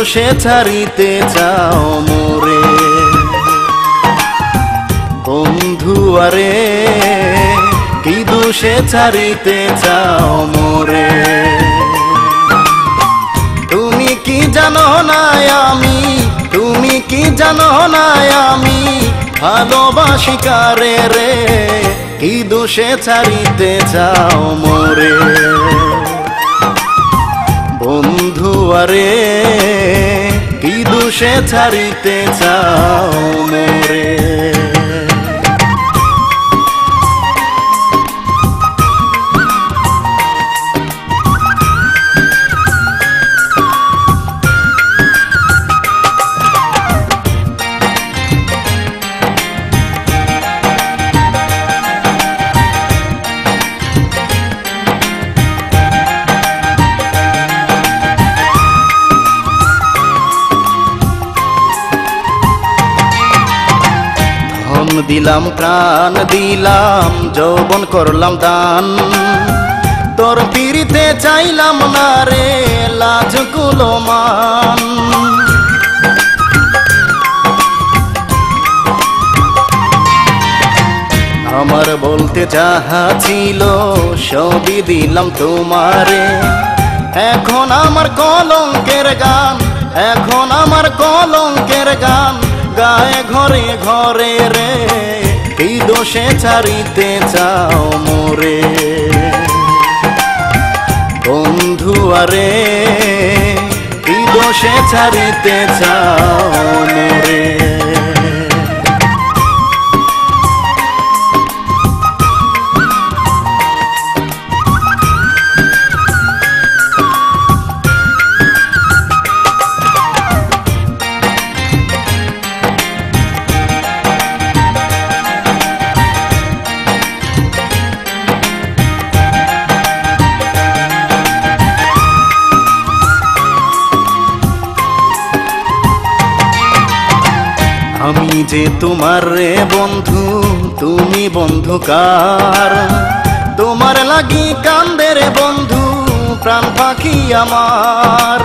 দোষে ছাড়িতে চাও মোরে বন্ধু আরে কি দোষে ছাড়িতে চাও মোরে তুমি কি জানো না আমি তুমি কি জানো না আমি ভালোবাসি কারে রে কি দোষে ছাড়িতে চাও মোরে বন্ধু আরে কি দোষে ছাড়িতে চাও মোরে দিলাম প্রাণ দিলাম যৌবন করলাম দান তোর পিরিতে চাইলাম না রে লাজ কুলমান আমার বলতে যাহা ছিল সবই দিলাম তোমারে এখন আমার কলঙ্কের গান এখন আমার কলঙ্কের গান গায়ে ঘরে ঘরে রে কি দোষে ছাড়িতে চাও মোরে বন্ধু আরে কি দোষে ছাড়িতে চাও মোরে আমি যে তোমার রে বন্ধু তুমি বন্ধু কার তোমার লাগি কান্দে রে বন্ধু প্রাণ পাখি আমার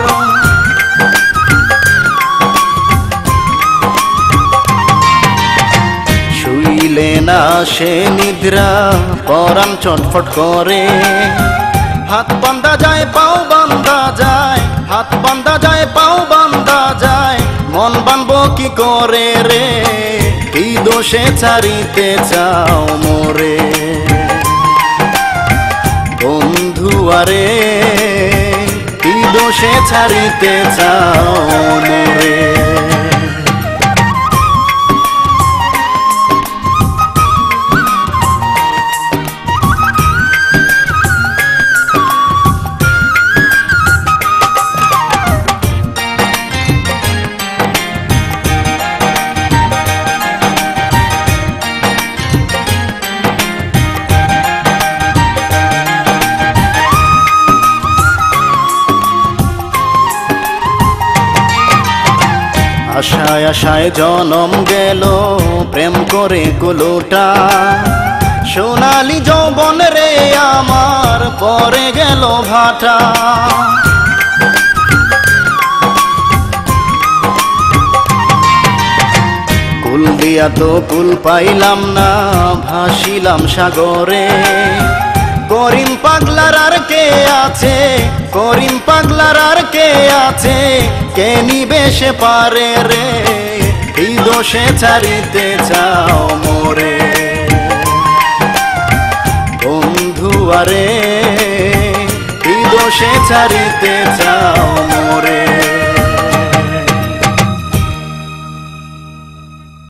শুইলে না সে নিদ্রা পরাণ ছটফট করে হাত বান্ধা যায় পাও বান্ধা যায় হাত বান্ধা যায় পাও বান্ধা যায় মন বানবো কি করে রে কি দোষে ছাড়িতে চাও মোরে বন্ধু আরে কি দোষে ছাড়িতে চাও মোরে আশায় আশায় জনম গেল প্রেম করে কুলোটা সোনালি যৌবন রে আমার পরে গেল ভাটা কুল দিয়া তো কুল পাইলাম না ভাসিলাম সাগরে করিম পাগলার আর কে আছে করিম পাগলার আর কে আছে কে নিবে সে পারে রে কি দোষে ছাড়িতে চাও মোরে বন্ধু আরে কি দোষে ছাড়িতে চাও মোরে